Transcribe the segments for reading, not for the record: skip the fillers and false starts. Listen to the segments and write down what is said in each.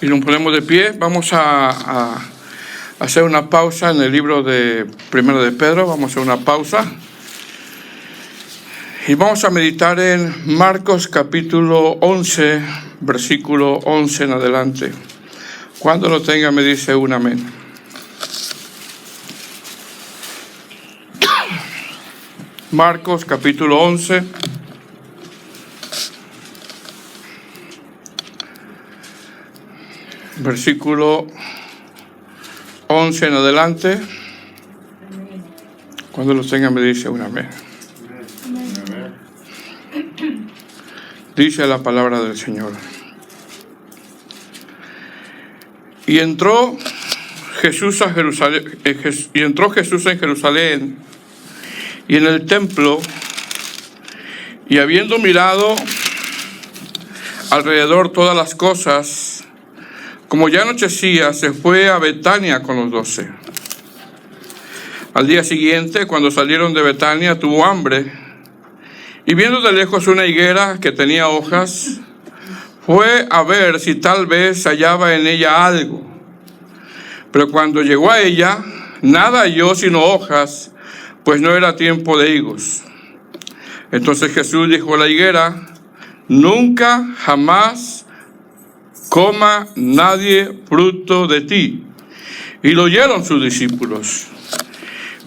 Y nos ponemos de pie. Vamos a hacer una pausa en el libro de Primero de Pedro. Vamos a hacer una pausa. Y vamos a meditar en Marcos capítulo 11, versículo 11 en adelante. Cuando lo tenga me dice un amén. Marcos capítulo 11. Versículo 11 en adelante. Cuando lo tenga me dice un amén. Dice la palabra del Señor. Y entró Jesús en Jerusalén y en el templo, y habiendo mirado alrededor todas las cosas, como ya anochecía, se fue a Betania con los 12. Al día siguiente, cuando salieron de Betania, tuvo hambre, y viendo de lejos una higuera que tenía hojas, fue a ver si tal vez hallaba en ella algo. Pero cuando llegó a ella, nada halló sino hojas, pues no era tiempo de higos. Entonces Jesús dijo a la higuera: nunca jamás coma nadie fruto de ti. Y lo oyeron sus discípulos.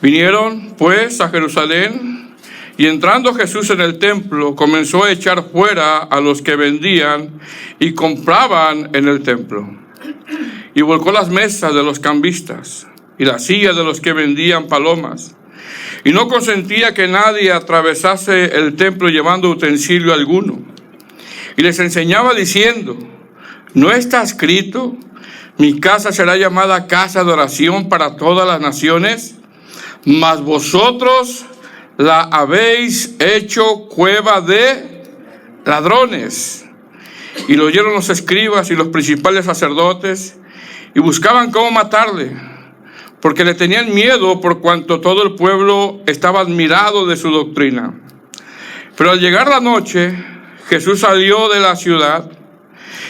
Vinieron pues a Jerusalén, y entrando Jesús en el templo, comenzó a echar fuera a los que vendían y compraban en el templo. Y volcó las mesas de los cambistas y las sillas de los que vendían palomas. Y no consentía que nadie atravesase el templo llevando utensilio alguno. Y les enseñaba diciendo: ¿no está escrito, mi casa será llamada casa de oración para todas las naciones? Mas vosotros la habéis hecho cueva de ladrones. Y lo oyeron los escribas y los principales sacerdotes, y buscaban cómo matarle, porque le tenían miedo por cuanto todo el pueblo estaba admirado de su doctrina. Pero al llegar la noche, Jesús salió de la ciudad,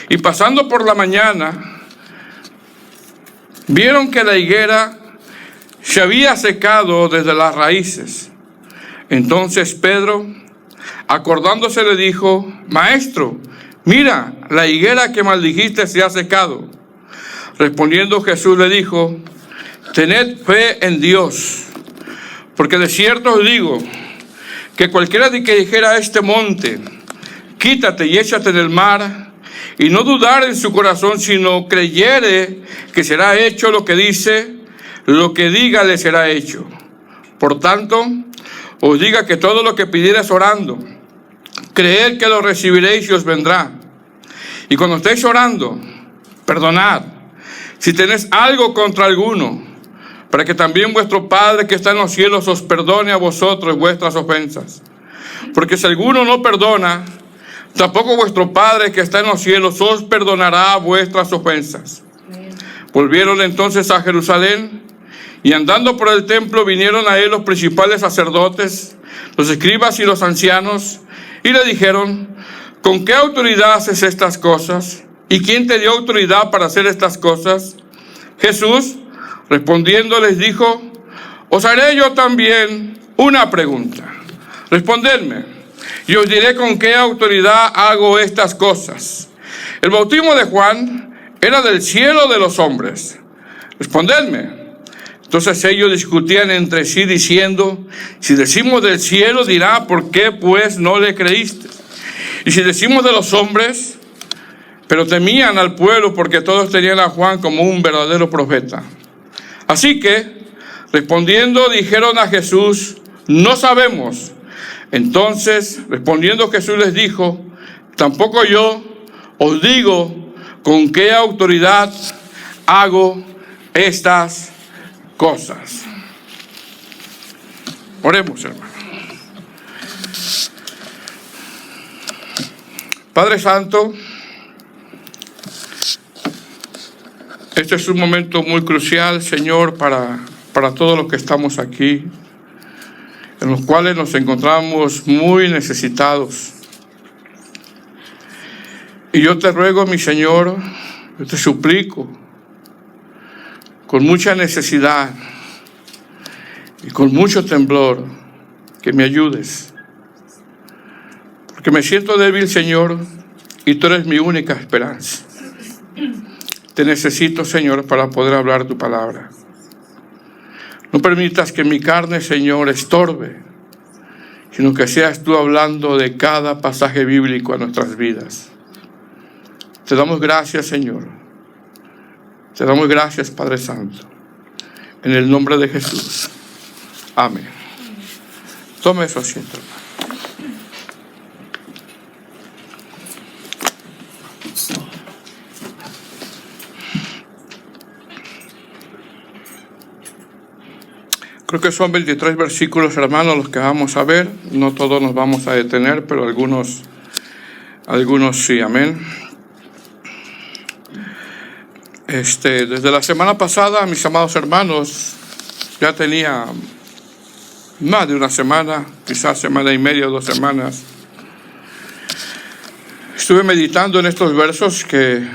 y pasando por la mañana, vieron que la higuera se había secado desde las raíces. Entonces Pedro, acordándose, le dijo: Maestro, mira, la higuera que maldijiste se ha secado. Respondiendo Jesús le dijo: tened fe en Dios, porque de cierto os digo, que cualquiera que dijera a este monte: quítate y échate en el mar, y no dudar en su corazón, sino creyere que será hecho lo que dice, lo que diga le será hecho. Por tanto, os diga que todo lo que pidiereis orando, creed que lo recibiréis y os vendrá. Y cuando estéis orando, perdonad si tenéis algo contra alguno, para que también vuestro Padre que está en los cielos os perdone a vosotros vuestras ofensas. Porque si alguno no perdona, tampoco vuestro Padre que está en los cielos os perdonará vuestras ofensas. Volvieron entonces a Jerusalén, y andando por el templo vinieron a él los principales sacerdotes, los escribas y los ancianos, y le dijeron: ¿con qué autoridad haces estas cosas? ¿Y quién te dio autoridad para hacer estas cosas? Jesús, respondiendo, les dijo: os haré yo también una pregunta. Respondedme, y os diré con qué autoridad hago estas cosas. ¿El bautismo de Juan era del cielo o de los hombres? Respondedme. Entonces ellos discutían entre sí diciendo: si decimos del cielo, dirá: ¿por qué pues no le creíste? Y si decimos de los hombres. Pero temían al pueblo, porque todos tenían a Juan como un verdadero profeta. Así que, respondiendo, dijeron a Jesús: no sabemos. Entonces, respondiendo Jesús les dijo: tampoco yo os digo con qué autoridad hago estas cosas. Oremos, hermano. Padre Santo, este es un momento muy crucial, Señor, para todos los que estamos aquí, en los cuales nos encontramos muy necesitados. Y yo te ruego, mi Señor, yo te suplico, con mucha necesidad y con mucho temblor, que me ayudes. Porque me siento débil, Señor, y tú eres mi única esperanza. Te necesito, Señor, para poder hablar tu palabra. No permitas que mi carne, Señor, estorbe, sino que seas tú hablando de cada pasaje bíblico a nuestras vidas. Te damos gracias, Señor. Te damos gracias, Padre Santo. En el nombre de Jesús. Amén. Tome su asiento, hermano. Creo que son 23 versículos, hermanos, los que vamos a ver. No todos nos vamos a detener, pero algunos sí, amén. Desde la semana pasada, mis amados hermanos, ya tenía más de una semana, quizás semana y media o 2 semanas. Estuve meditando en estos versos que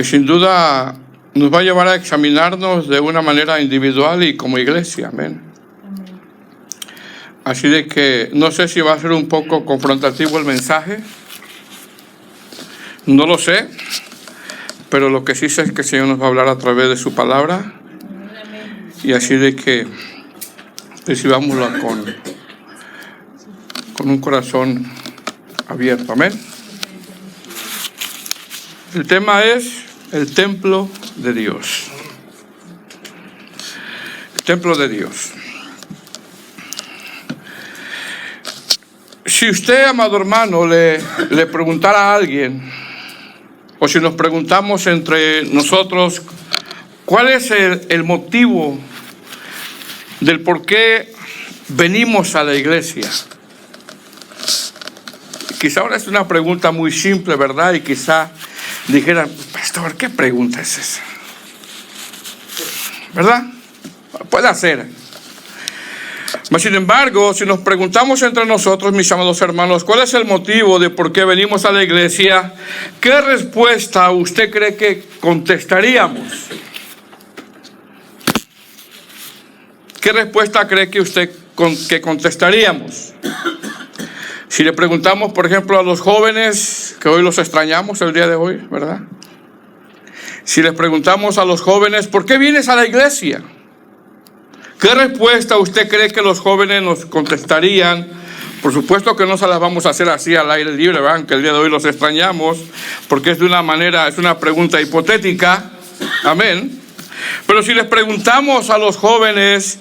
sin duda nos va a llevar a examinarnos de una manera individual y como iglesia, amén. Así de que no sé si va a ser un poco confrontativo el mensaje, no lo sé, pero lo que sí sé es que el Señor nos va a hablar a través de su palabra, y así de que recibámosla con un corazón abierto, amén. El tema es el templo de Dios. El templo de Dios. Si usted, amado hermano, le preguntara a alguien, o si nos preguntamos entre nosotros, ¿cuál es el motivo del por qué venimos a la iglesia? Quizá ahora es una pregunta muy simple, ¿verdad? Y quizá dijeran, pastor, ¿qué pregunta es esa? ¿Verdad? Puede ser. Mas, sin embargo, si nos preguntamos entre nosotros, mis amados hermanos, ¿cuál es el motivo de por qué venimos a la iglesia? ¿Qué respuesta usted cree que contestaríamos? ¿Qué respuesta cree que usted que contestaríamos? Si le preguntamos, por ejemplo, a los jóvenes, que hoy los extrañamos el día de hoy, ¿verdad? Si les preguntamos a los jóvenes, ¿por qué vienes a la iglesia? ¿Qué respuesta usted cree que los jóvenes nos contestarían? Por supuesto que no se las vamos a hacer así al aire libre, ¿verdad? Que el día de hoy los extrañamos, porque es una pregunta hipotética, amén. Pero si les preguntamos a los jóvenes,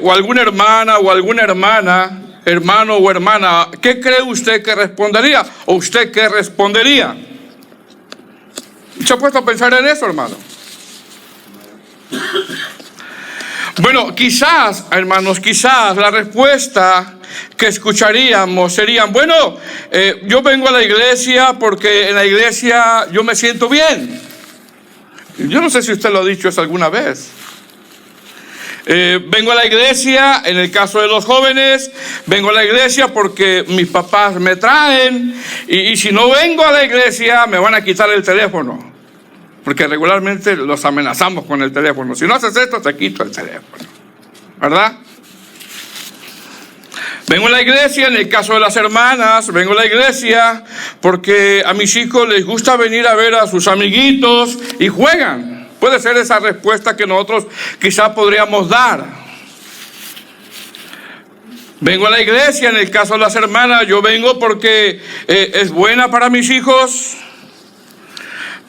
o alguna hermana o alguna hermana, hermano o hermana, ¿qué cree usted que respondería? ¿O usted qué respondería? ¿Se ha puesto a pensar en eso, hermano? Bueno, quizás, hermanos, quizás la respuesta que escucharíamos serían, bueno, yo vengo a la iglesia porque en la iglesia yo me siento bien. Yo no sé si usted lo ha dicho eso alguna vez. Vengo a la iglesia, en el caso de los jóvenes, vengo a la iglesia porque mis papás me traen, y si no vengo a la iglesia me van a quitar el teléfono, porque regularmente los amenazamos con el teléfono. Si no haces esto, te quito el teléfono, ¿verdad? Vengo a la iglesia, en el caso de las hermanas, vengo a la iglesia porque a mis hijos les gusta venir a ver a sus amiguitos y juegan. Puede ser esa respuesta que nosotros quizá podríamos dar. Vengo a la iglesia, en el caso de las hermanas, yo vengo porque es buena para mis hijos,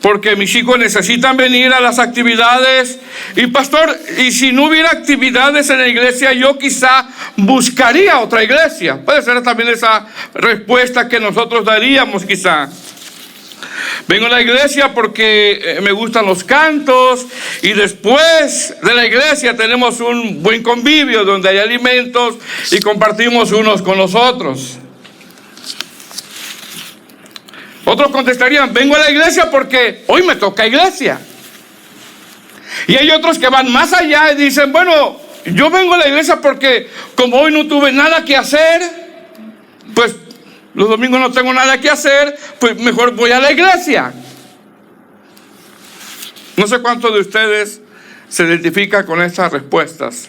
porque mis hijos necesitan venir a las actividades. Y pastor, y si no hubiera actividades en la iglesia, yo quizá buscaría otra iglesia. Puede ser también esa respuesta que nosotros daríamos quizá. Vengo a la iglesia porque me gustan los cantos, y después de la iglesia tenemos un buen convivio donde hay alimentos y compartimos unos con los otros. Otros contestarían, vengo a la iglesia porque hoy me toca iglesia. Y hay otros que van más allá y dicen, bueno, yo vengo a la iglesia porque como hoy no tuve nada que hacer, pues los domingos no tengo nada que hacer, pues mejor voy a la iglesia. No sé cuántos de ustedes se identifican con estas respuestas.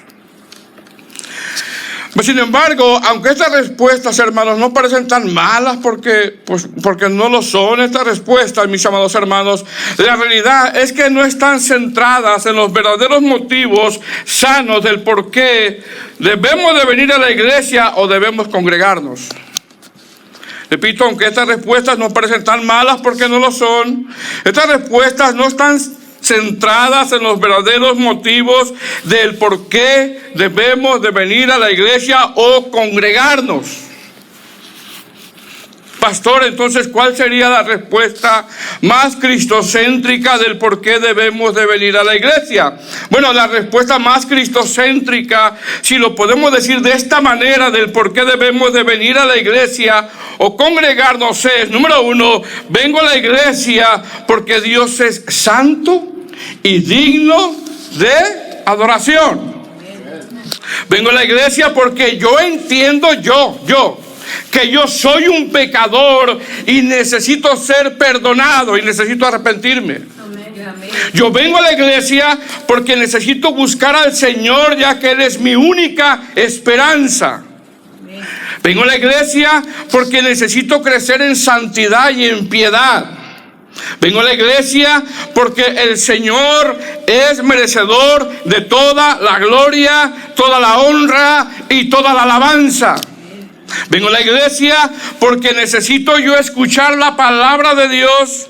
Pues, sin embargo, aunque estas respuestas, hermanos, no parecen tan malas porque no lo son, estas respuestas, mis amados hermanos, la realidad es que no están centradas en los verdaderos motivos sanos del por qué debemos de venir a la iglesia o debemos congregarnos. Repito, aunque estas respuestas no parecen tan malas porque no lo son, estas respuestas no están centradas en los verdaderos motivos del por qué debemos de venir a la iglesia o congregarnos. Pastor, entonces, ¿cuál sería la respuesta más cristocéntrica del por qué debemos de venir a la iglesia? Bueno, la respuesta más cristocéntrica, si lo podemos decir de esta manera, del por qué debemos de venir a la iglesia o congregarnos es, número uno, vengo a la iglesia porque Dios es santo y digno de adoración. Vengo a la iglesia porque yo entiendo que yo soy un pecador y necesito ser perdonado y necesito arrepentirme. Yo vengo a la iglesia porque necesito buscar al Señor, ya que Él es mi única esperanza. Vengo a la iglesia porque necesito crecer en santidad y en piedad. Vengo a la iglesia porque el Señor es merecedor de toda la gloria, toda la honra y toda la alabanza. Vengo a la iglesia porque necesito yo escuchar la palabra de Dios,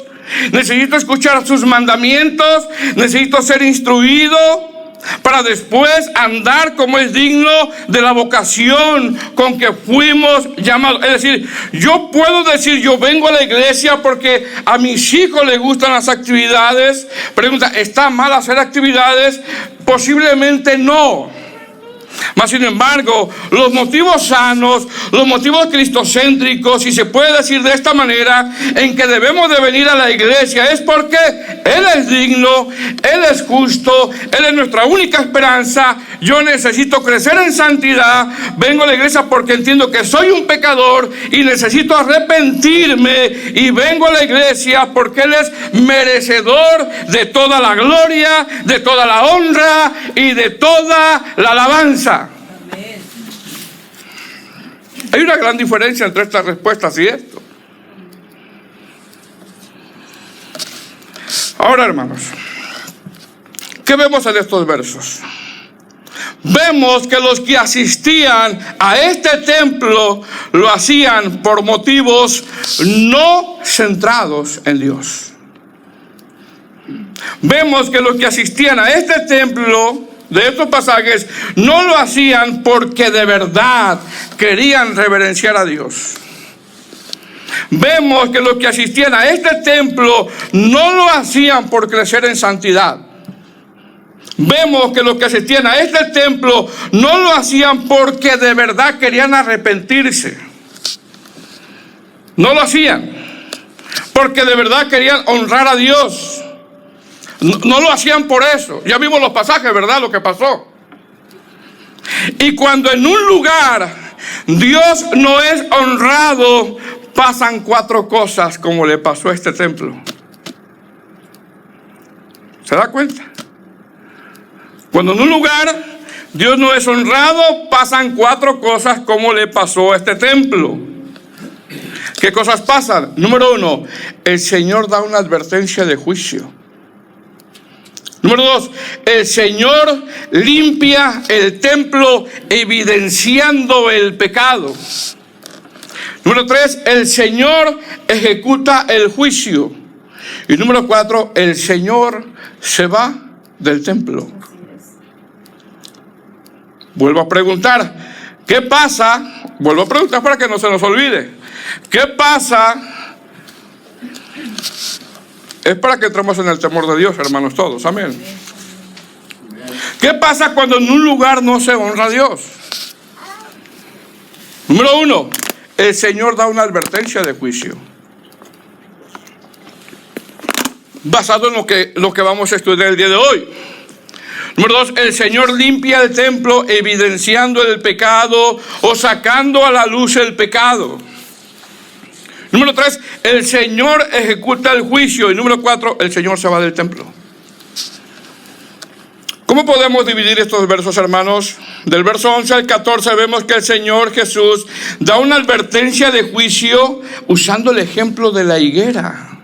necesito escuchar sus mandamientos, necesito ser instruido para después andar como es digno de la vocación con que fuimos llamados. Es decir, yo puedo decir, yo vengo a la iglesia porque a mis hijos les gustan las actividades. Pregunta, ¿está mal hacer actividades? Posiblemente no. Mas sin embargo, los motivos sanos, los motivos cristocéntricos, si se puede decir de esta manera, en que debemos de venir a la iglesia, es porque Él es digno, Él es justo, Él es nuestra única esperanza. Yo necesito crecer en santidad. Vengo a la iglesia porque entiendo que soy un pecador y necesito arrepentirme, y vengo a la iglesia porque Él es merecedor de toda la gloria, de toda la honra y de toda la alabanza. Hay una gran diferencia entre estas respuestas y esto. Ahora, hermanos, ¿qué vemos en estos versos? Vemos que los que asistían a este templo lo hacían por motivos no centrados en Dios. Vemos que los que asistían a este templo de estos pasajes no lo hacían porque de verdad querían reverenciar a Dios. Vemos que los que asistían a este templo no lo hacían por crecer en santidad. Vemos que los que asistían a este templo no lo hacían porque de verdad querían arrepentirse. No lo hacían porque de verdad querían honrar a Dios. No lo hacían por eso. Ya vimos los pasajes, ¿verdad? Lo que pasó. Y cuando en un lugar Dios no es honrado, pasan 4 cosas como le pasó a este templo. ¿Se da cuenta? Cuando en un lugar Dios no es honrado, pasan 4 cosas como le pasó a este templo. ¿Qué cosas pasan? Número 1, el Señor da una advertencia de juicio. Número 2, el Señor limpia el templo evidenciando el pecado. Número 3, el Señor ejecuta el juicio. Y número 4, el Señor se va del templo. Vuelvo a preguntar, ¿qué pasa? Vuelvo a preguntar para que no se nos olvide. ¿Qué pasa? Es para que entremos en el temor de Dios, hermanos todos. Amén. ¿Qué pasa cuando en un lugar no se honra a Dios? Número 1, el Señor da una advertencia de juicio. Basado en lo que vamos a estudiar el día de hoy. Número 2, el Señor limpia el templo evidenciando el pecado o sacando a la luz el pecado. Número 3, el Señor ejecuta el juicio. Y número 4, el Señor se va del templo. ¿Cómo podemos dividir estos versos, hermanos? Del verso 11 al 14 vemos que el Señor Jesús da una advertencia de juicio usando el ejemplo de la higuera.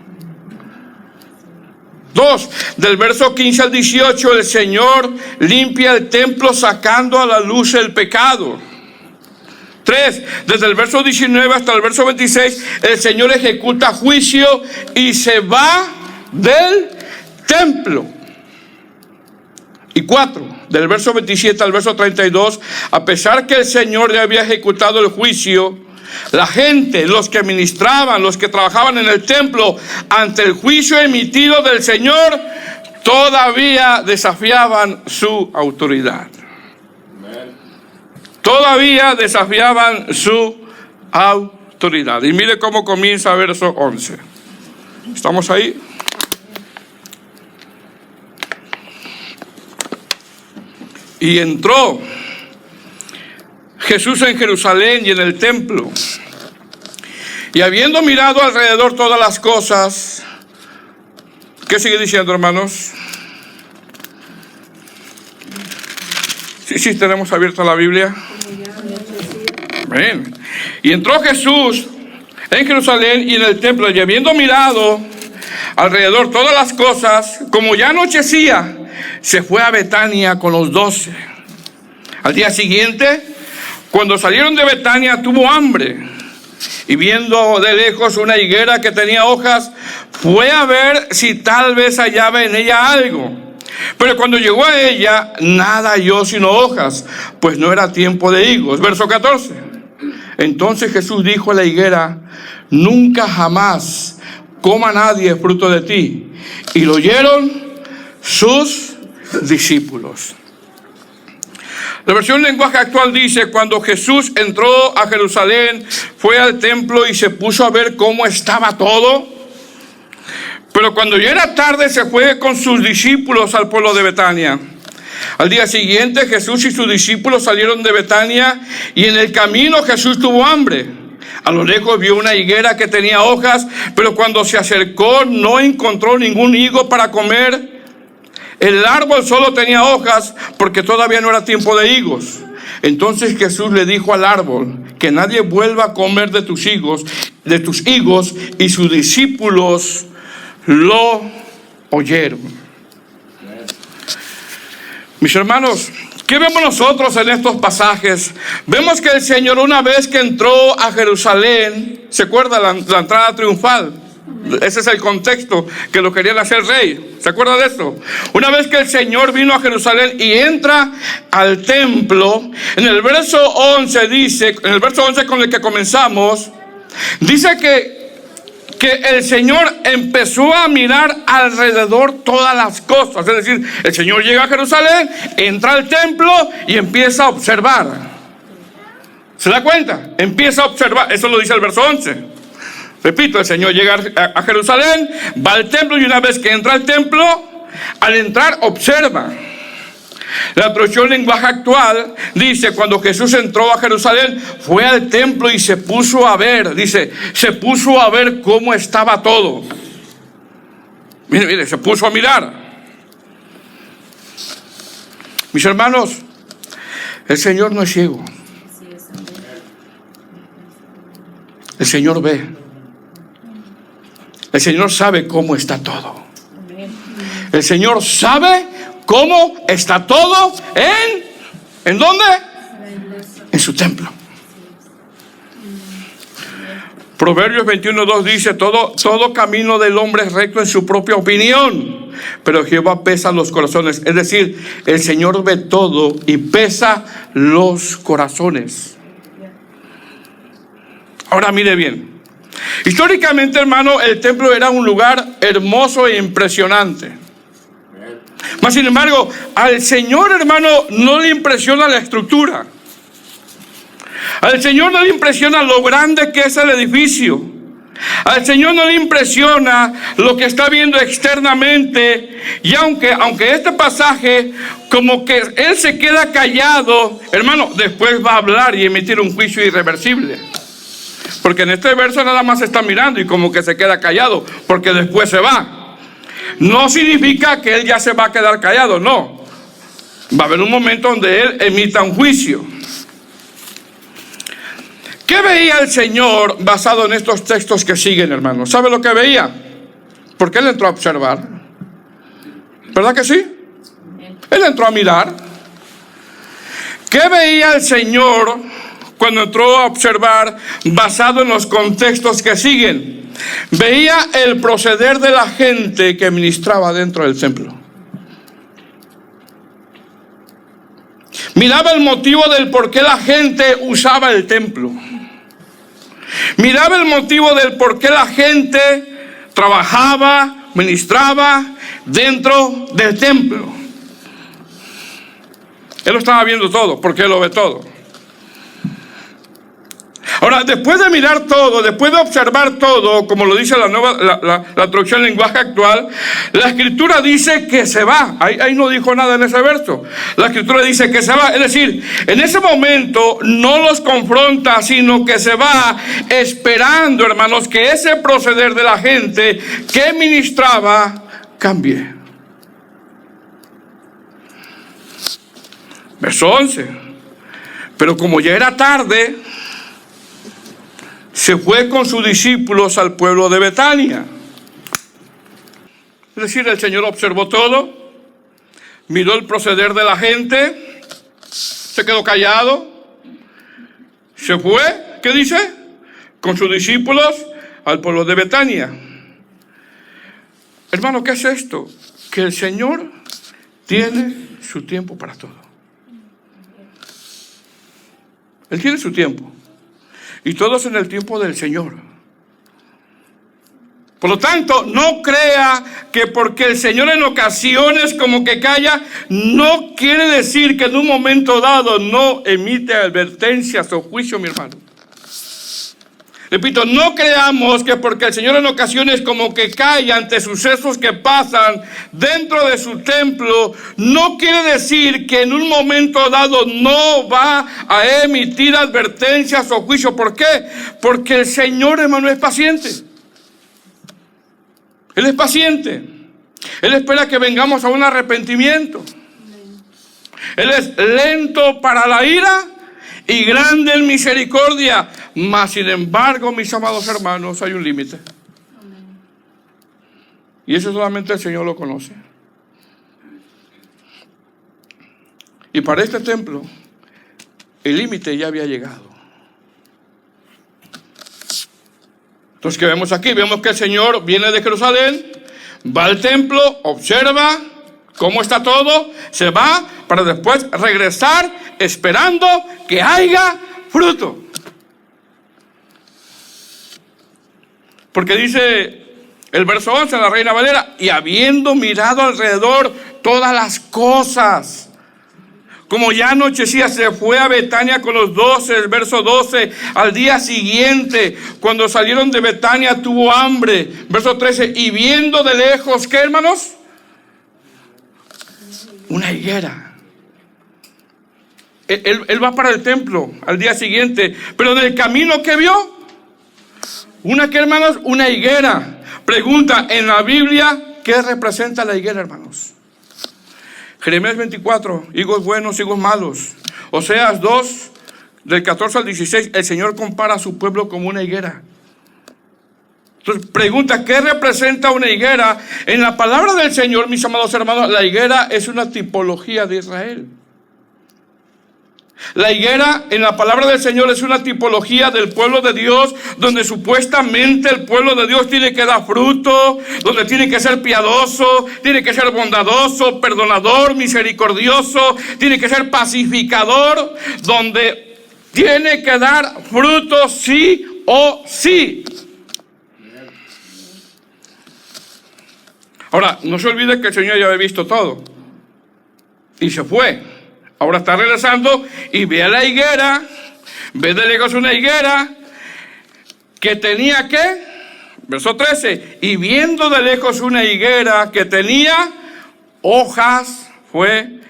2, del verso 15 al 18, el Señor limpia el templo sacando a la luz el pecado. 3, desde el verso 19 hasta el verso 26, el Señor ejecuta juicio y se va del templo. Y 4, del verso 27 al verso 32, a pesar que el Señor ya había ejecutado el juicio, la gente, los que ministraban, los que trabajaban en el templo, ante el juicio emitido del Señor, todavía desafiaban su autoridad. Todavía desafiaban su autoridad. Y mire cómo comienza verso 11. ¿Estamos ahí? Y entró Jesús en Jerusalén y en el templo, y habiendo mirado alrededor todas las cosas, ¿qué sigue diciendo, hermanos? Sí, tenemos abierta la Biblia. Amén. Y entró Jesús en Jerusalén y en el templo, y habiendo mirado alrededor todas las cosas, como ya anochecía, se fue a Betania con los 12. Al día siguiente, cuando salieron de Betania, tuvo hambre, y viendo de lejos una higuera que tenía hojas, fue a ver si tal vez hallaba en ella algo. Pero cuando llegó a ella, nada halló sino hojas, pues no era tiempo de higos. Verso 14. Entonces Jesús dijo a la higuera: nunca jamás coma nadie fruto de ti. Y lo oyeron sus discípulos. La versión lenguaje actual dice: cuando Jesús entró a Jerusalén, fue al templo y se puso a ver cómo estaba todo. Pero cuando ya era tarde, se fue con sus discípulos al pueblo de Betania. Al día siguiente, Jesús y sus discípulos salieron de Betania, y en el camino Jesús tuvo hambre. A lo lejos vio una higuera que tenía hojas, pero cuando se acercó no encontró ningún higo para comer. El árbol solo tenía hojas, porque todavía no era tiempo de higos. Entonces Jesús le dijo al árbol: que nadie vuelva a comer de tus higos, y sus discípulos lo oyeron. Mis hermanos, ¿qué vemos nosotros en estos pasajes? Vemos que el Señor, una vez que entró a Jerusalén, ¿se acuerda la entrada triunfal? Ese es el contexto, que lo querían hacer rey. ¿Se acuerda de esto? Una vez que el Señor vino a Jerusalén y entra al templo, en el verso 11 dice, en el verso 11 con el que comenzamos, dice que el Señor empezó a mirar alrededor todas las cosas. Es decir, el Señor llega a Jerusalén, entra al templo y empieza a observar. ¿Se da cuenta? Empieza a observar. Eso lo dice el verso 11. Repito, el Señor llega a Jerusalén, va al templo, y una vez que entra al templo, al entrar observa. La traducción lenguaje actual dice: cuando Jesús entró a Jerusalén, fue al templo y se puso a ver. Dice, se puso a ver cómo estaba todo. Mire, se puso a mirar. Mis hermanos, el Señor no es ciego. El Señor ve. El Señor sabe cómo está todo. El Señor sabe cómo está todo ¿en dónde? En su templo. Proverbios 21:2 dice: todo camino del hombre es recto en su propia opinión, pero Jehová pesa los corazones. Es decir, el Señor ve todo y pesa los corazones. Ahora mire bien. Históricamente, hermano, el templo era un lugar hermoso e impresionante. Mas, sin embargo, al Señor, hermano, no le impresiona la estructura. Al Señor no le impresiona lo grande que es el edificio. Al Señor no le impresiona lo que está viendo externamente. Y aunque este pasaje, como que Él se queda callado, hermano, después va a hablar y emitir un juicio irreversible. Porque en este verso nada más está mirando y como que se queda callado, porque después se va. No significa que Él ya se va a quedar callado, no. Va a haber un momento donde Él emita un juicio. ¿Qué veía el Señor basado en estos textos que siguen, hermanos? ¿Sabe lo que veía? Porque Él entró a observar. ¿Verdad que sí? Él entró a mirar. ¿Qué veía el Señor cuando entró a observar basado en los contextos que siguen? Veía el proceder de la gente que ministraba dentro del templo. Miraba el motivo del por qué la gente usaba el templo. Miraba el motivo del por qué la gente trabajaba, ministraba dentro del templo. Él lo estaba viendo todo, porque Él lo ve todo. Ahora, después de mirar todo, después de observar todo, como lo dice la traducción en lenguaje actual, la Escritura dice que se va. Ahí no dijo nada en ese verso. La Escritura dice que se va. Es decir, en ese momento no los confronta, sino que se va esperando, hermanos, que ese proceder de la gente que ministraba cambie. Verso 11. Pero como ya era tarde, se fue con sus discípulos al pueblo de Betania. Es decir, el Señor observó todo, miró el proceder de la gente, se quedó callado, se fue, ¿qué dice? Con sus discípulos al pueblo de Betania. Hermano, ¿qué es esto? Que el Señor tiene su tiempo para todo. Él tiene su tiempo. Y todo es en el tiempo del Señor. Por lo tanto, no crea que porque el Señor en ocasiones como que calla, no quiere decir que en un momento dado no emite advertencias o juicio, mi hermano. Repito, no creamos que porque el Señor en ocasiones como que calla ante sucesos que pasan dentro de su templo, no quiere decir que en un momento dado no va a emitir advertencias o juicio. ¿Por qué? Porque el Señor, hermano, es paciente. Él es paciente. Él espera que vengamos a un arrepentimiento. Él es lento para la ira y grande en misericordia. Mas, sin embargo, mis amados hermanos, hay un límite. Y eso solamente el Señor lo conoce. Y para este templo, el límite ya había llegado. Entonces, ¿qué vemos aquí? Vemos que el Señor viene de Jerusalén, va al templo, observa cómo está todo, se va para después regresar esperando que haya fruto. Porque dice el verso 11 en la Reina Valera, y habiendo mirado alrededor todas las cosas, como ya anochecía, se fue a Betania con los 12, el verso 12, al día siguiente, cuando salieron de Betania, tuvo hambre, verso 13, y viendo de lejos, ¿qué, hermanos? Una higuera. Él va para el templo al día siguiente, pero en el camino, ¿qué vio? ¿Qué, hermanos? Una higuera. Pregunta, en la Biblia, ¿qué representa la higuera, hermanos? Jeremías 24, higos buenos, higos malos. Oseas 2, del 14 al 16, el Señor compara a su pueblo como una higuera. Entonces, pregunta, ¿qué representa una higuera? En la palabra del Señor, mis amados hermanos, la higuera es una tipología de Israel. La higuera en la palabra del Señor es una tipología del pueblo de Dios, donde supuestamente el pueblo de Dios tiene que dar fruto, donde tiene que ser piadoso, tiene que ser bondadoso, perdonador, misericordioso, tiene que ser pacificador, donde tiene que dar fruto sí o sí. Ahora, no se olvide que el Señor ya había visto todo y se fue. Ahora está regresando y ve a la higuera, ve de lejos una higuera que tenía ¿qué? Verso 13, y viendo de lejos una higuera que tenía hojas, fue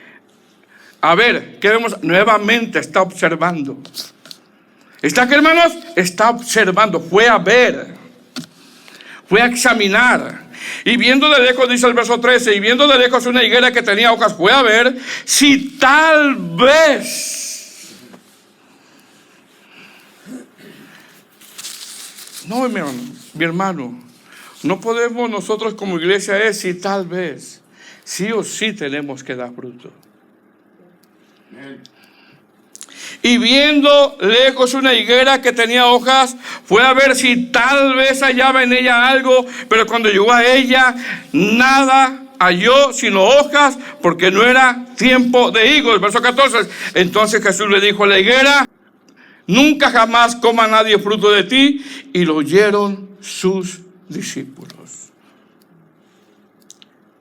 a ver, ¿qué vemos? Nuevamente está observando. ¿Está qué, hermanos? Está observando, fue a ver, fue a examinar. Y viendo de lejos, dice el verso 13, y viendo de lejos una higuera que tenía hojas, fue a ver si tal vez. No, mi hermano, no podemos nosotros como iglesia decir tal vez. Sí o sí tenemos que dar fruto. Y viendo lejos una higuera que tenía hojas, fue a ver si tal vez hallaba en ella algo, pero cuando llegó a ella, nada halló sino hojas, porque no era tiempo de higos. Verso 14, entonces Jesús le dijo a la higuera, nunca jamás coma nadie fruto de ti, y lo oyeron sus discípulos.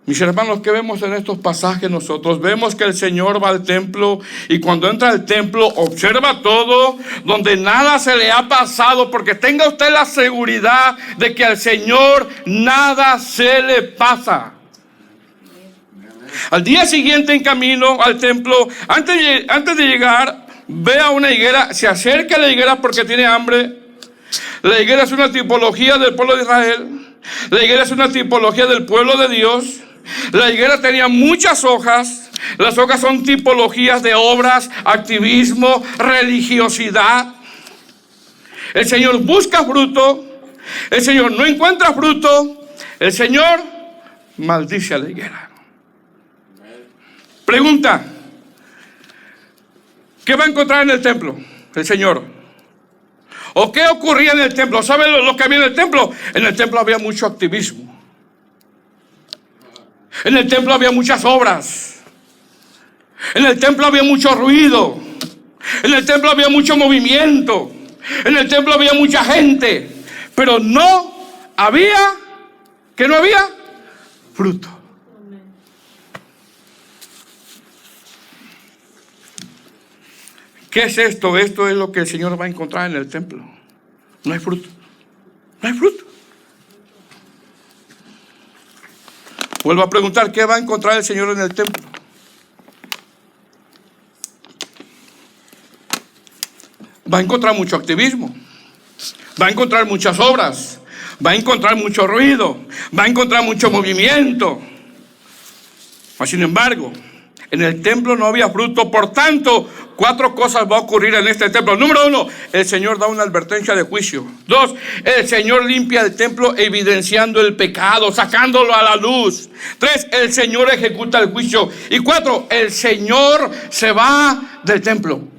Mis hermanos, ¿qué vemos en estos pasajes nosotros? Vemos que el Señor va al templo y cuando entra al templo observa todo, donde nada se le ha pasado, porque tenga usted la seguridad de que al Señor nada se le pasa. Al día siguiente en camino al templo, antes de llegar, ve a una higuera, se acerca a la higuera porque tiene hambre. La higuera es una tipología del pueblo de Israel. La higuera es una tipología del pueblo de Dios. La higuera tenía muchas hojas. Las hojas son tipologías de obras, activismo, religiosidad. El Señor busca fruto. El Señor no encuentra fruto. El Señor maldice a la higuera. Pregunta: ¿qué va a encontrar en el templo el Señor? ¿O qué ocurría en el templo? ¿Saben lo que había en el templo? En el templo había mucho activismo. En el templo había muchas obras. En el templo había mucho ruido. En el templo había mucho movimiento. En el templo había mucha gente. Pero no había fruto. ¿Qué es esto? Esto es lo que el Señor va a encontrar en el templo. No hay fruto. No hay fruto. Vuelvo a preguntar, ¿qué va a encontrar el Señor en el templo? Va a encontrar mucho activismo. Va a encontrar muchas obras. Va a encontrar mucho ruido. Va a encontrar mucho movimiento. Mas, sin embargo, en el templo no había fruto. Por tanto, 4 cosas va a ocurrir en este templo. Número 1, el Señor da una advertencia de juicio. 2, el Señor limpia el templo evidenciando el pecado, sacándolo a la luz. 3, el Señor ejecuta el juicio. Y 4, el Señor se va del templo.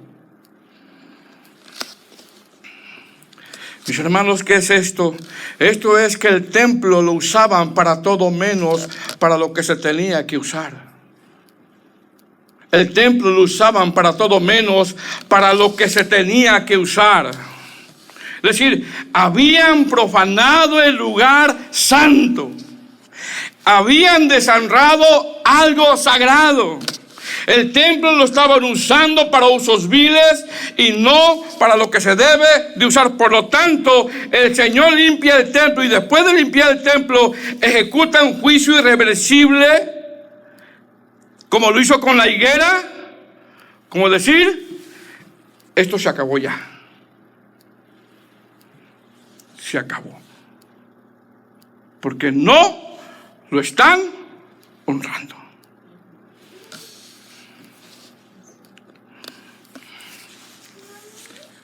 Mis hermanos, ¿qué es esto? Esto es que el templo lo usaban para todo menos para lo que se tenía que usar. El templo lo usaban para todo menos para lo que se tenía que usar. Es decir, habían profanado el lugar santo. Habían deshonrado algo sagrado. El templo lo estaban usando para usos viles y no para lo que se debe de usar. Por lo tanto, el Señor limpia el templo y después de limpiar el templo, ejecuta un juicio irreversible, como lo hizo con la higuera, como decir, esto se acabó ya. Se acabó. Porque no lo están honrando.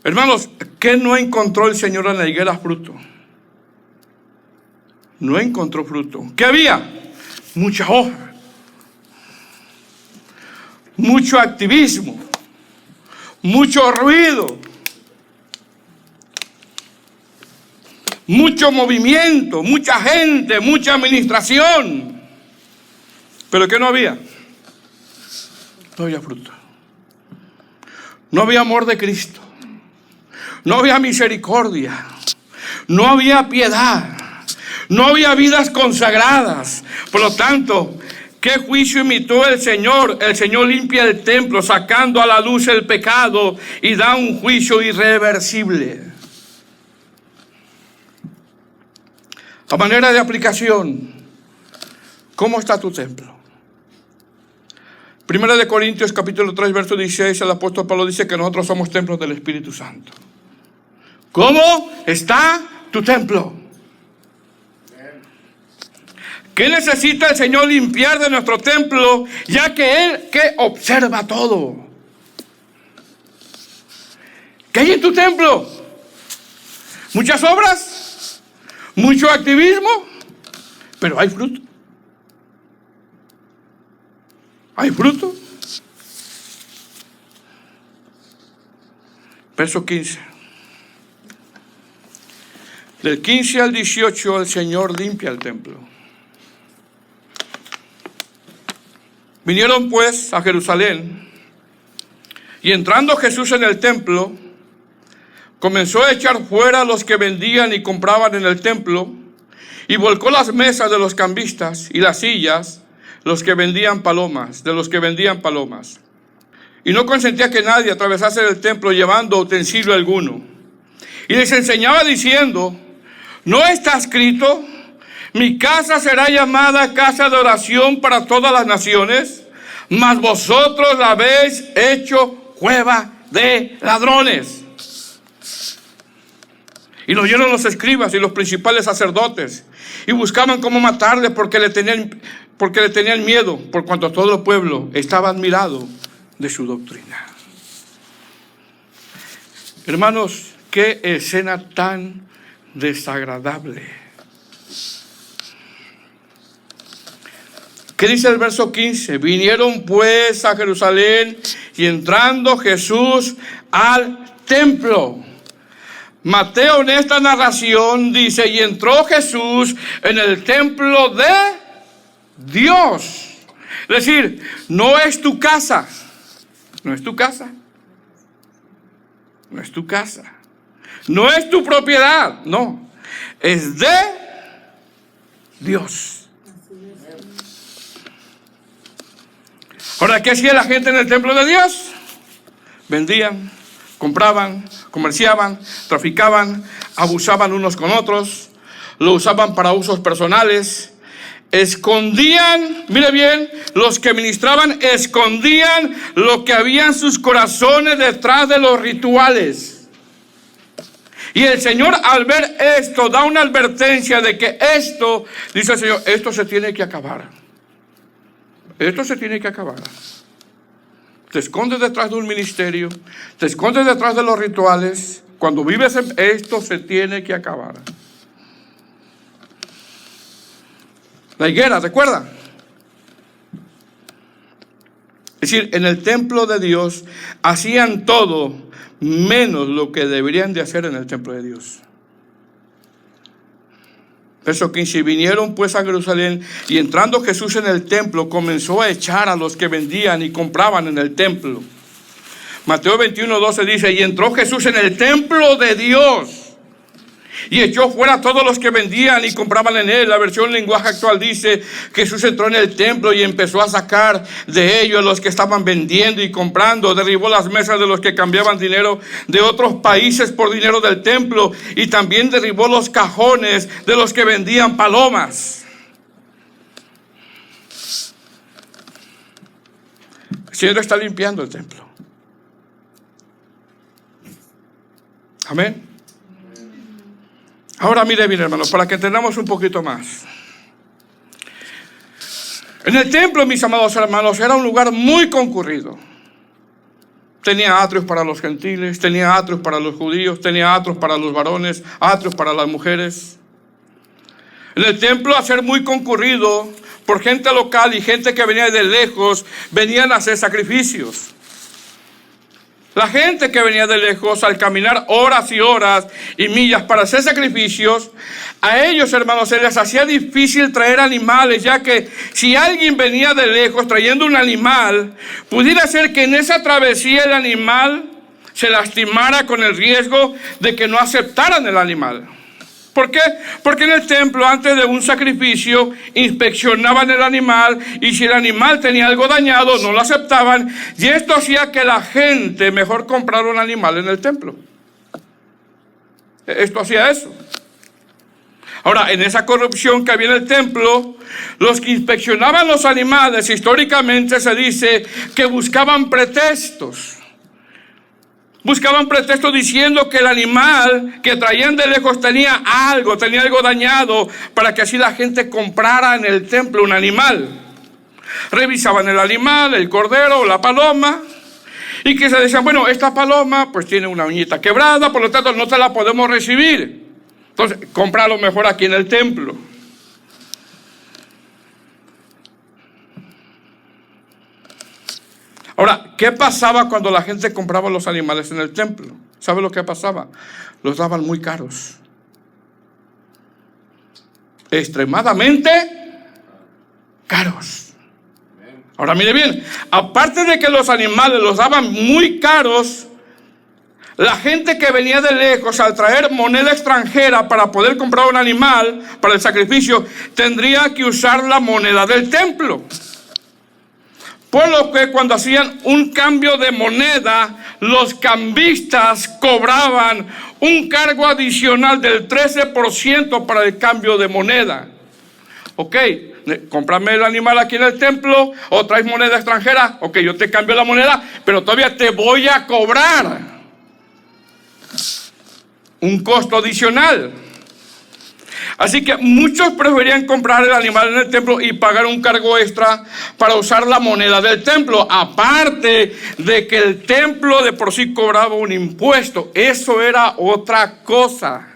Hermanos, ¿qué no encontró el Señor en la higuera? Fruto. No encontró fruto. ¿Qué había? Mucha hoja. Mucho activismo, mucho ruido, mucho movimiento, mucha gente, mucha administración. ¿Pero qué no había? No había fruto. No había amor de Cristo. No había misericordia. No había piedad. No había vidas consagradas. Por lo tanto, ¿qué juicio emitió el Señor? El Señor limpia el templo, sacando a la luz el pecado y da un juicio irreversible. A manera de aplicación, ¿cómo está tu templo? Primera de Corintios capítulo 3, verso 16, el apóstol Pablo dice que nosotros somos templos del Espíritu Santo. ¿Cómo está tu templo? ¿Qué necesita el Señor limpiar de nuestro templo, ya que Él que observa todo? ¿Qué hay en tu templo? ¿Muchas obras? ¿Mucho activismo? Pero hay fruto. ¿Hay fruto? Verso 15. Del 15 al 18 el Señor limpia el templo. Vinieron pues a Jerusalén, y entrando Jesús en el templo, comenzó a echar fuera a los que vendían y compraban en el templo, y volcó las mesas de los cambistas y las sillas de los que vendían palomas. Y no consentía que nadie atravesase el templo llevando utensilio alguno. Y les enseñaba diciendo: ¿no está escrito: mi casa será llamada casa de oración para todas las naciones? Mas vosotros la habéis hecho cueva de ladrones. Y lo oyeron los escribas y los principales sacerdotes, y buscaban cómo matarle, porque le tenían miedo, por cuanto todo el pueblo estaba admirado de su doctrina. Hermanos, qué escena tan desagradable. ¿Qué dice el verso 15? Vinieron pues a Jerusalén, y entrando Jesús al templo. Mateo en esta narración dice: y entró Jesús en el templo de Dios. Es decir, no es tu casa. No es tu casa. No es tu casa. No es tu propiedad. No. Es de Dios. Ahora, ¿qué hacía la gente en el templo de Dios? Vendían, compraban, comerciaban, traficaban, abusaban unos con otros, lo usaban para usos personales, escondían, mire bien, los que ministraban escondían lo que había en sus corazones detrás de los rituales. Y el Señor, al ver esto, da una advertencia de que esto, dice el Señor, esto se tiene que acabar. Esto se tiene que acabar. Te escondes detrás de un ministerio, te escondes detrás de los rituales. Cuando vives en esto, se tiene que acabar. La higuera, ¿recuerda? Es decir, en el templo de Dios hacían todo menos lo que deberían de hacer en el templo de Dios. Verso 15, vinieron pues a Jerusalén, y entrando Jesús en el templo, comenzó a echar a los que vendían y compraban en el templo. Mateo 21:12 dice: y entró Jesús en el templo de Dios, y echó fuera a todos los que vendían y compraban en él. La versión lenguaje actual dice: Jesús entró en el templo y empezó a sacar de ellos a los que estaban vendiendo y comprando. Derribó las mesas de los que cambiaban dinero de otros países por dinero del templo, y también derribó los cajones de los que vendían palomas. El Señor está limpiando el templo. Amén. Ahora mire bien, hermanos, para que entendamos un poquito más. En el templo, mis amados hermanos, era un lugar muy concurrido. Tenía atrios para los gentiles, tenía atrios para los judíos, tenía atrios para los varones, atrios para las mujeres. En el templo, a ser muy concurrido por gente local y gente que venía de lejos, venían a hacer sacrificios. La gente que venía de lejos, al caminar horas y horas y millas para hacer sacrificios, a ellos, hermanos, se les hacía difícil traer animales, ya que si alguien venía de lejos trayendo un animal, pudiera ser que en esa travesía el animal se lastimara, con el riesgo de que no aceptaran el animal. ¿Por qué? Porque en el templo, antes de un sacrificio, inspeccionaban el animal, y si el animal tenía algo dañado, no lo aceptaban, y esto hacía que la gente mejor comprara un animal en el templo. Esto hacía eso. Ahora, en esa corrupción que había en el templo, los que inspeccionaban los animales, históricamente se dice que buscaban pretextos. Buscaban pretexto diciendo que el animal que traían de lejos tenía algo dañado, para que así la gente comprara en el templo un animal. Revisaban el animal, el cordero o la paloma, y que se decían, bueno, esta paloma pues tiene una uñita quebrada, por lo tanto no te la podemos recibir. Entonces, cómpralo mejor aquí en el templo. Ahora, ¿qué pasaba cuando la gente compraba los animales en el templo? ¿Sabe lo que pasaba? Los daban muy caros. Extremadamente caros. Ahora mire bien, aparte de que los animales los daban muy caros, la gente que venía de lejos al traer moneda extranjera para poder comprar un animal para el sacrificio, tendría que usar la moneda del templo. Por lo que cuando hacían un cambio de moneda, los cambistas cobraban un cargo adicional del 13% para el cambio de moneda. Ok, cómprame el animal aquí en el templo, o traes moneda extranjera, ok, yo te cambio la moneda, pero todavía te voy a cobrar un costo adicional. Así que muchos preferían comprar el animal en el templo y pagar un cargo extra para usar la moneda del templo, aparte de que el templo de por sí cobraba un impuesto. Eso era otra cosa.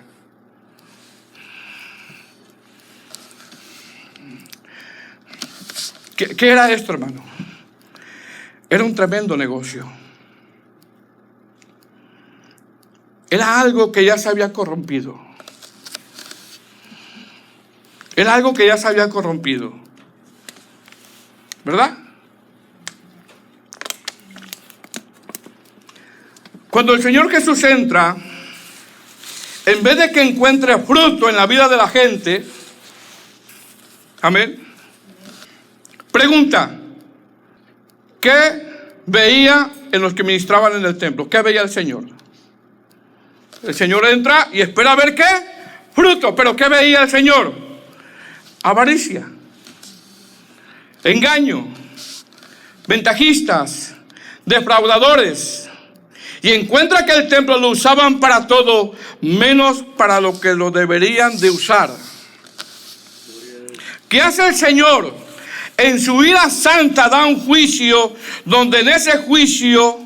¿Qué era esto, hermano? Era un tremendo negocio. Era algo que ya se había corrompido. Era algo que ya se había corrompido. ¿Verdad? Cuando el Señor Jesús entra, en vez de que encuentre fruto en la vida de la gente, amén, pregunta, ¿qué veía en los que ministraban en el templo? ¿Qué veía el Señor? El Señor entra y espera a ver qué fruto, pero ¿qué veía el Señor? Avaricia, engaño, ventajistas, defraudadores. Y encuentra que el templo lo usaban para todo, menos para lo que lo deberían de usar. ¿Qué hace el Señor? En su ira santa da un juicio, donde en ese juicio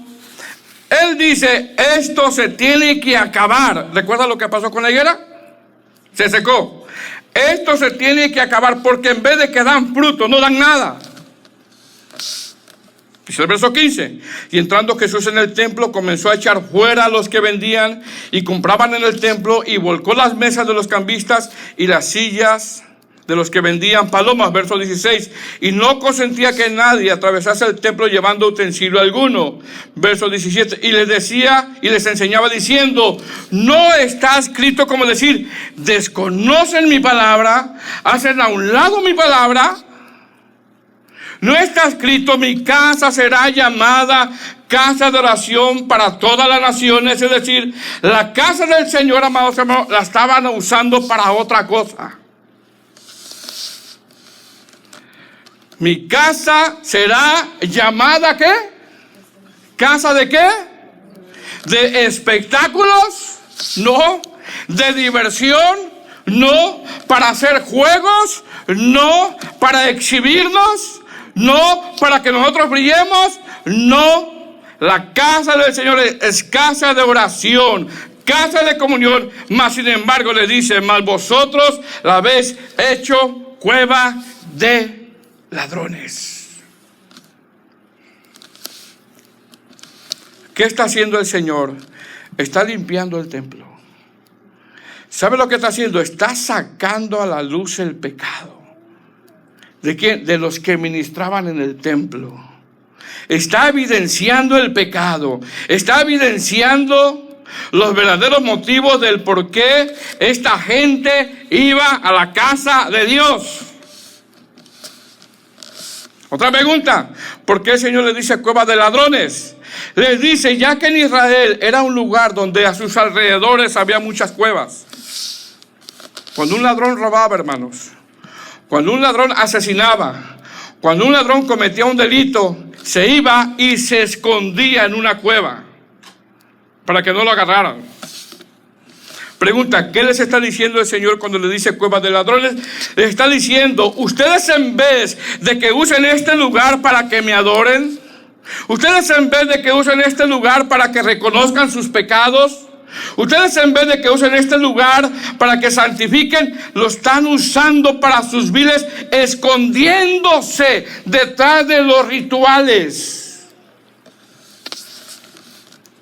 Él dice, esto se tiene que acabar. ¿Recuerda lo que pasó con la higuera? Se secó. Esto se tiene que acabar, porque en vez de que dan fruto, no dan nada. Dice el verso 15, y entrando Jesús en el templo, comenzó a echar fuera a los que vendían y compraban en el templo, y volcó las mesas de los cambistas y las sillas de los que vendían palomas. Verso 16, y no consentía que nadie atravesase el templo llevando utensilio alguno. Verso 17, y les decía y les enseñaba diciendo, no está escrito, como decir, desconocen mi palabra, hacen a un lado mi palabra. No está escrito, mi casa será llamada casa de oración para todas las naciones. Es decir, la casa del Señor, amados hermanos, la estaban usando para otra cosa. Mi casa será llamada, ¿qué? ¿Casa de qué? ¿De espectáculos? No. ¿De diversión? No. ¿Para hacer juegos? No. ¿Para exhibirnos? No. ¿Para que nosotros brillemos? No. La casa del Señor es casa de oración, casa de comunión, mas sin embargo le dice, mas vosotros la habéis hecho cueva de ladrones. ¿Qué está haciendo el Señor? Está limpiando el templo. ¿Sabe lo que está haciendo? Está sacando a la luz el pecado. ¿De quién? De los que ministraban en el templo. Está evidenciando el pecado. Está evidenciando los verdaderos motivos del por qué esta gente iba a la casa de Dios. Otra pregunta, ¿por qué el Señor les dice cueva de ladrones? Les dice, ya que en Israel era un lugar donde a sus alrededores había muchas cuevas. Cuando un ladrón robaba, hermanos, cuando un ladrón asesinaba, cuando un ladrón cometía un delito, se iba y se escondía en una cueva. para que no lo agarraran. Pregunta, ¿qué les está diciendo el Señor cuando le dice cueva de ladrones? Les está diciendo, ustedes en vez de que usen este lugar para que me adoren, ustedes en vez de que usen este lugar para que reconozcan sus pecados, ustedes en vez de que usen este lugar para que santifiquen, lo están usando para sus viles, escondiéndose detrás de los rituales.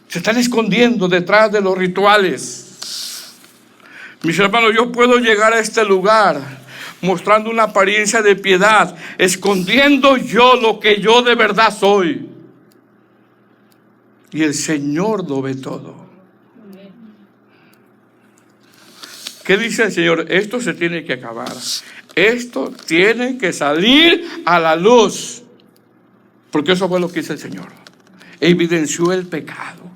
Se están escondiendo detrás de los rituales. Mis hermanos, yo puedo llegar a este lugar mostrando una apariencia de piedad, escondiendo yo lo que yo de verdad soy. Y el Señor lo ve todo. ¿Qué dice el Señor? Esto se tiene que acabar. Esto tiene que salir a la luz. Porque eso fue lo que hizo el Señor. Evidenció el pecado.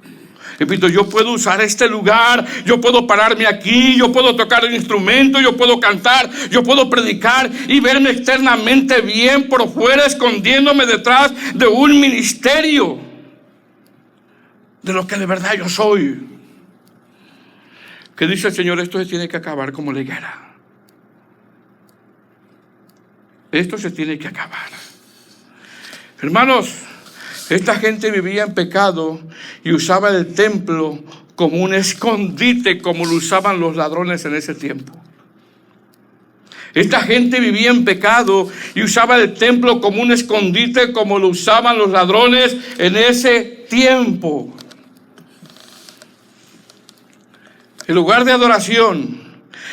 Repito, yo puedo usar este lugar, yo puedo pararme aquí, yo puedo tocar el instrumento, yo puedo cantar, yo puedo predicar y verme externamente bien por fuera, escondiéndome detrás de un ministerio de lo que de verdad yo soy. ¿Qué dice el Señor? Esto se tiene que acabar como la higuera. Esto se tiene que acabar. Hermanos, esta gente vivía en pecado y usaba el templo como un escondite, como lo usaban los ladrones en ese tiempo. Esta gente vivía en pecado y usaba el templo como un escondite, como lo usaban los ladrones en ese tiempo. El lugar de adoración,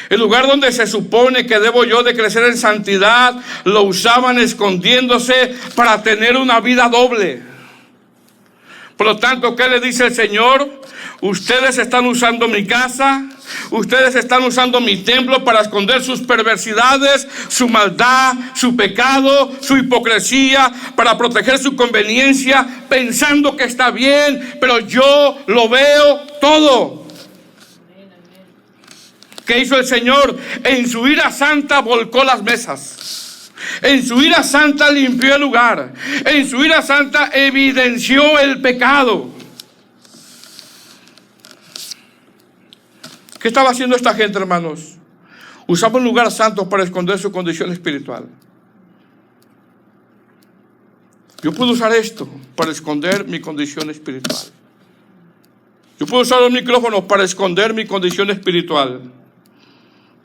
el lugar donde se supone que debo yo de crecer en santidad, lo usaban escondiéndose para tener una vida doble. Por lo tanto, ¿qué le dice el Señor? Ustedes están usando mi casa, ustedes están usando mi templo para esconder sus perversidades, su maldad, su pecado, su hipocresía, para proteger su conveniencia, pensando que está bien, pero yo lo veo todo. ¿Qué hizo el Señor? En su ira santa volcó las mesas. En su ira santa limpió el lugar. En su ira santa evidenció el pecado. ¿Qué estaba haciendo esta gente, hermanos? Usaba un lugar santo para esconder su condición espiritual. Yo puedo usar esto para esconder mi condición espiritual. Yo puedo usar los micrófonos para esconder mi condición espiritual.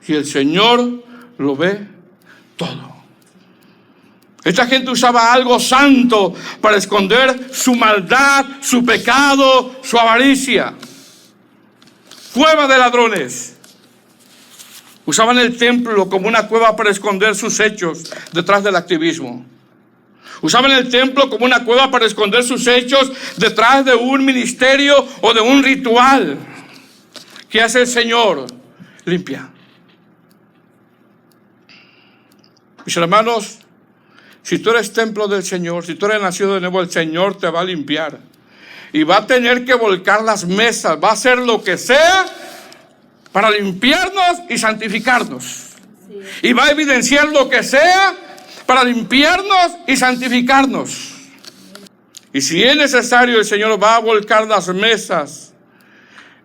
Y el Señor lo ve todo. Esta gente usaba algo santo para esconder su maldad, su pecado, su avaricia. Cueva de ladrones. Usaban el templo como una cueva para esconder sus hechos detrás del activismo. Usaban el templo como una cueva para esconder sus hechos detrás de un ministerio o de un ritual. ¿Qué hace el Señor? Limpia. Mis hermanos, si tú eres templo del Señor, si tú eres nacido de nuevo, el Señor te va a limpiar. Y va a tener que volcar las mesas, va a hacer lo que sea para limpiarnos y santificarnos. Sí. Y va a evidenciar lo que sea para limpiarnos y santificarnos. Y si es necesario, el Señor va a volcar las mesas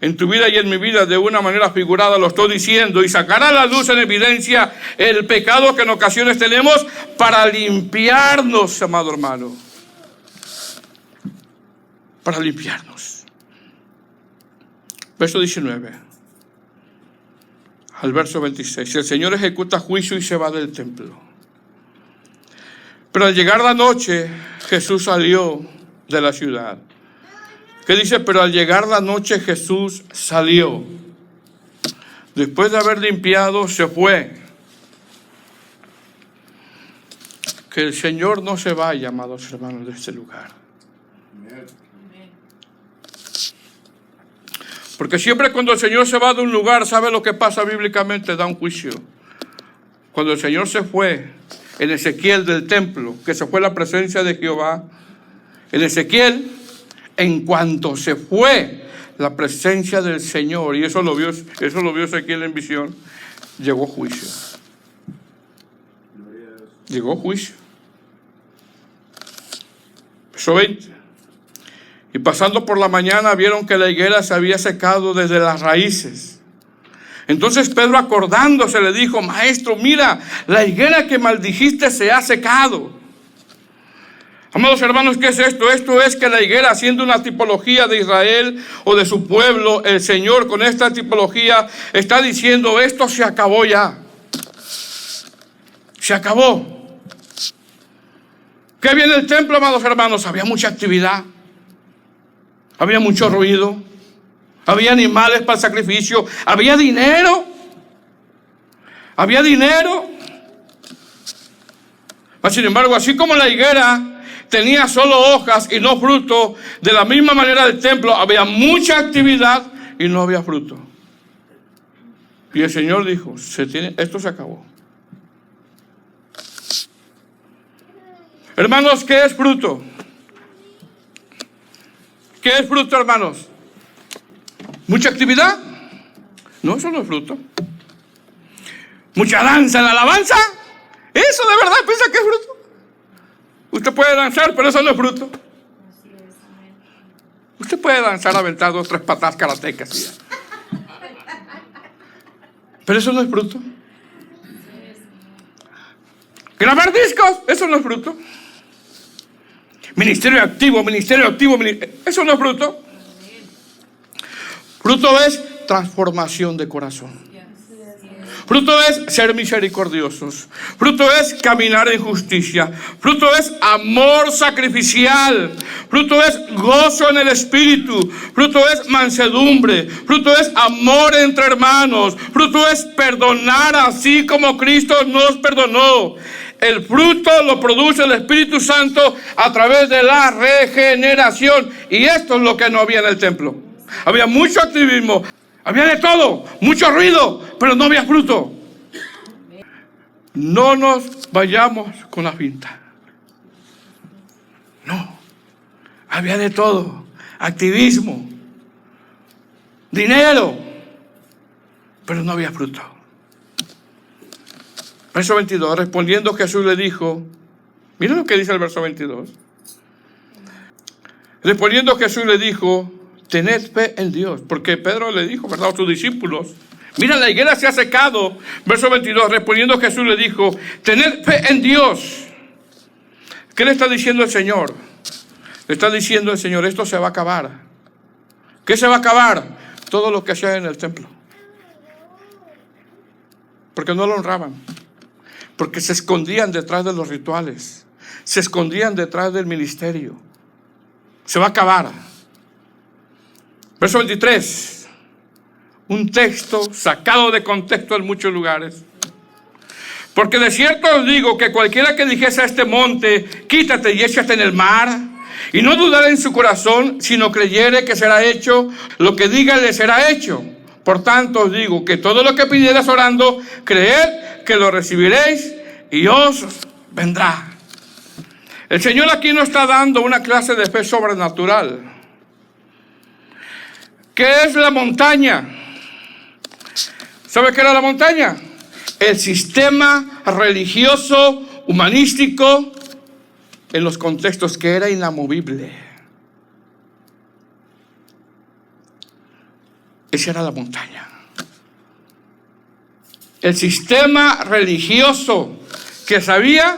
en tu vida y en mi vida de una manera figurada, lo estoy diciendo, y sacará a la luz en evidencia el pecado que en ocasiones tenemos para limpiarnos, amado hermano. Para limpiarnos. Verso 19 al verso 26. El Señor ejecuta juicio y se va del templo. Pero al llegar la noche, Jesús salió de la ciudad. ¿Qué dice? Pero al llegar la noche Jesús salió. Después de haber limpiado, se fue. Que el Señor no se vaya, amados hermanos, de este lugar. Porque siempre cuando el Señor se va de un lugar, ¿sabe lo que pasa bíblicamente? Da un juicio. Cuando el Señor se fue en Ezequiel del templo, que se fue la presencia de Jehová, en Ezequiel, en cuanto se fue la presencia del Señor, y eso lo vio Ezequiel en visión, llegó juicio. Llegó juicio. Verso 20. Y pasando por la mañana vieron que la higuera se había secado desde las raíces. Entonces Pedro, acordándose, le dijo: Maestro, mira, la higuera que maldijiste se ha secado. Amados hermanos, ¿qué es esto? Esto es que la higuera, siendo una tipología de Israel o de su pueblo, el Señor con esta tipología está diciendo: esto se acabó ya. Se acabó. ¿Qué había en el templo, amados hermanos? Había mucha actividad. Había mucho ruido. Había animales para el sacrificio. Había dinero. Había dinero. Mas, sin embargo, así como la higuera tenía solo hojas y no fruto, de la misma manera el templo había mucha actividad y no había fruto. Y el Señor dijo: esto se acabó. Hermanos, ¿qué es fruto? ¿Qué es fruto, hermanos? ¿Mucha actividad? No, eso no es fruto. ¿Mucha danza en la alabanza? ¿Eso de verdad piensa que es fruto? Usted puede danzar, pero eso no es fruto. Usted puede danzar aventar 2 o 3 patadas karatecas, pero eso no es fruto. Grabar discos, eso no es fruto. Ministerio activo, eso no es fruto. Fruto es transformación de corazón. Fruto es ser misericordiosos. Fruto es caminar en justicia. Fruto es amor sacrificial. Fruto es gozo en el Espíritu. Fruto es mansedumbre. Fruto es amor entre hermanos. Fruto es perdonar así como Cristo nos perdonó. El fruto lo produce el Espíritu Santo a través de la regeneración. Y esto es lo que no había en el templo. Había mucho activismo. Había de todo, mucho ruido, pero no había fruto. No nos vayamos con la finta. No, había de todo, activismo, dinero, pero no había fruto. Verso 22, respondiendo Jesús le dijo, miren lo que dice el verso 22. Respondiendo Jesús le dijo: tened fe en Dios. Porque Pedro le dijo, ¿verdad?, a sus discípulos: mira, la higuera se ha secado. Verso 22, respondiendo Jesús le dijo: tened fe en Dios. ¿Qué le está diciendo el Señor? Le está diciendo el Señor: esto se va a acabar. ¿Qué se va a acabar? Todo lo que hacía en el templo. Porque no lo honraban. Porque se escondían detrás de los rituales. Se escondían detrás del ministerio. Se va a acabar. Verso 23, un texto sacado de contexto en muchos lugares. Porque de cierto os digo que cualquiera que dijese a este monte: quítate y échate en el mar, y no dudara en su corazón, sino creyere que será hecho lo que diga, le será hecho. Por tanto os digo que todo lo que pidieras orando, creed que lo recibiréis y os vendrá. El Señor aquí nos está dando una clase de fe sobrenatural. ¿Qué es la montaña? ¿Sabe qué era la montaña? El sistema religioso, humanístico, en los contextos que era inamovible. Esa era la montaña. El sistema religioso que se había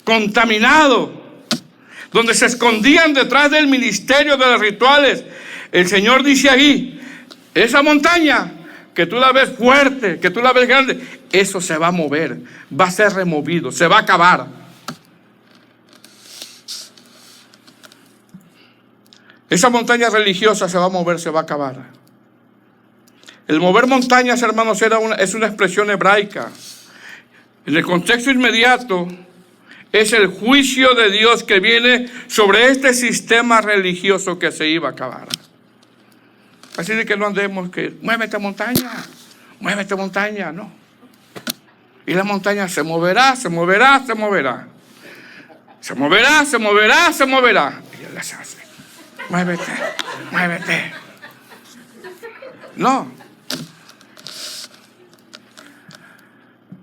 contaminado, donde se escondían detrás del ministerio de los rituales. El Señor dice ahí: esa montaña que tú la ves fuerte, que tú la ves grande, eso se va a mover, va a ser removido, se va a acabar. Esa montaña religiosa se va a mover, se va a acabar. El mover montañas, hermanos, es una expresión hebraica. En el contexto inmediato es el juicio de Dios que viene sobre este sistema religioso que se iba a acabar. Así de que no andemos que muévete montaña, no. Y la montaña se moverá. Se moverá. Y Él les hace: muévete. No.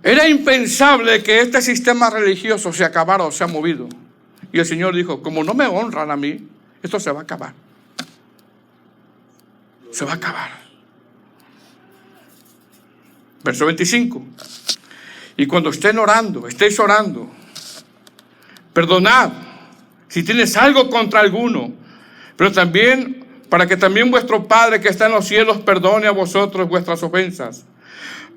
Era impensable que este sistema religioso se acabara o se ha movido. Y el Señor dijo: como no me honran a mí, Esto se va a acabar. Se va a acabar. Verso 25. Y cuando estéis orando, perdonad si tienes algo contra alguno, pero también para que también vuestro Padre que está en los cielos perdone a vosotros vuestras ofensas.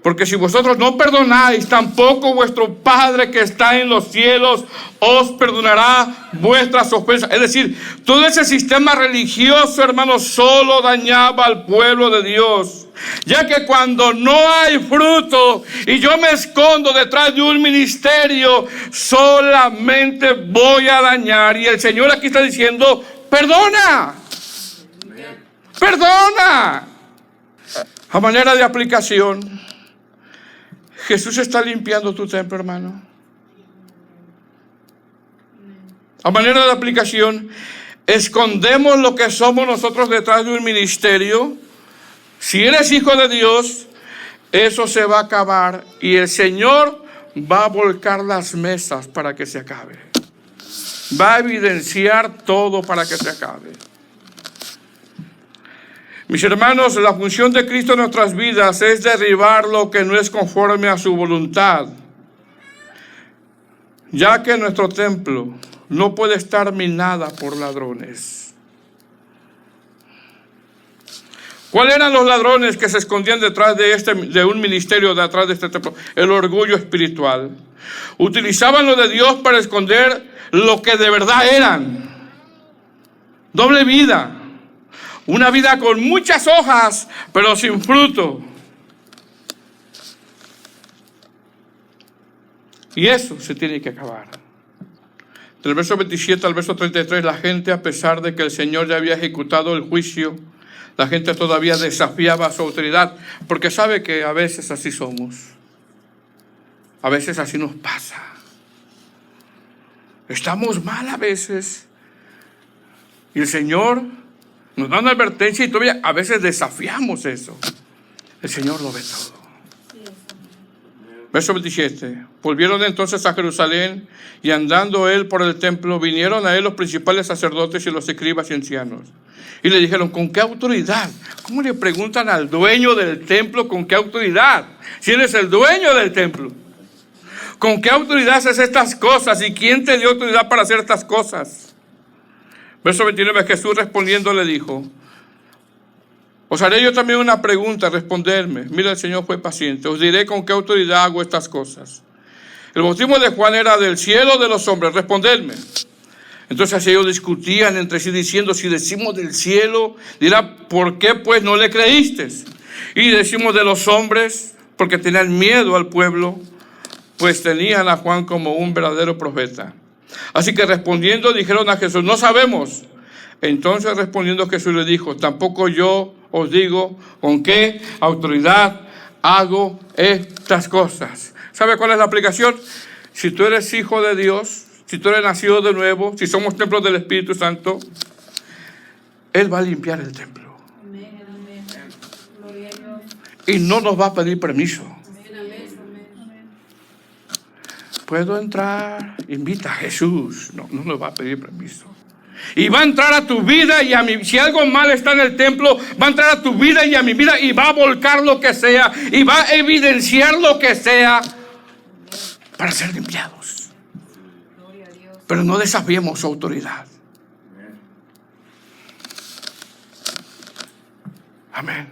Porque si vosotros no perdonáis, tampoco vuestro Padre que está en los cielos os perdonará vuestras ofensas. Es decir, todo ese sistema religioso, hermanos, solo dañaba al pueblo de Dios. Ya que cuando no hay fruto y yo me escondo detrás de un ministerio, solamente voy a dañar. Y el Señor aquí está diciendo, perdona. Perdona. A manera de aplicación, Jesús está limpiando tu templo, hermano. A manera de aplicación, escondemos lo que somos nosotros detrás de un ministerio. Si eres hijo de Dios, eso se va a acabar y el Señor va a volcar las mesas para que se acabe. Va a evidenciar todo para que se acabe. Mis hermanos, la función de Cristo en nuestras vidas es derribar lo que no es conforme a su voluntad, ya que nuestro templo no puede estar minada por ladrones. ¿Cuáles eran los ladrones que se escondían detrás de un ministerio, detrás de este templo? El orgullo espiritual. Utilizaban lo de Dios para esconder lo que de verdad eran. Doble vida. Una vida con muchas hojas, pero sin fruto. Y eso se tiene que acabar. Del verso 27 al verso 33, la gente, a pesar de que el Señor ya había ejecutado el juicio, la gente todavía desafiaba su autoridad, porque sabe que a veces así somos. A veces así nos pasa. Estamos mal a veces. Y el Señor nos da una advertencia y todavía a veces desafiamos eso. El Señor lo ve todo. Verso 27. Volvieron entonces a Jerusalén y andando él por el templo, vinieron a él los principales sacerdotes y los escribas y ancianos. Y le dijeron, ¿con qué autoridad? ¿Cómo le preguntan al dueño del templo con qué autoridad? Si él es el dueño del templo. ¿Con qué autoridad haces estas cosas? ¿Y quién te dio autoridad para hacer estas cosas? Verso 29, Jesús respondiendo le dijo, os haré yo también una pregunta, responderme. Mira, el Señor fue paciente. Os diré con qué autoridad hago estas cosas. El bautismo de Juan era del cielo o de los hombres, responderme. Entonces ellos discutían entre sí diciendo, si decimos del cielo, dirá, ¿por qué pues no le creíste? Y decimos de los hombres, porque tenían miedo al pueblo, pues tenían a Juan como un verdadero profeta. Así que respondiendo dijeron a Jesús, no sabemos. Entonces respondiendo Jesús le dijo, tampoco yo os digo con qué autoridad hago estas cosas. ¿Sabe cuál es la aplicación? Si tú eres hijo de Dios, si tú eres nacido de nuevo, si somos templos del Espíritu Santo, Él va a limpiar el templo. Y no nos va a pedir permiso. ¿Puedo entrar? Invita a Jesús. No nos va a pedir permiso. Y va a entrar a tu vida y a mi. Si algo mal está en el templo, va a entrar a tu vida y a mi vida y va a volcar lo que sea y va a evidenciar lo que sea para ser limpiados. Pero no desafiemos su autoridad. Amén.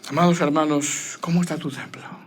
Amados hermanos, ¿cómo está tu templo?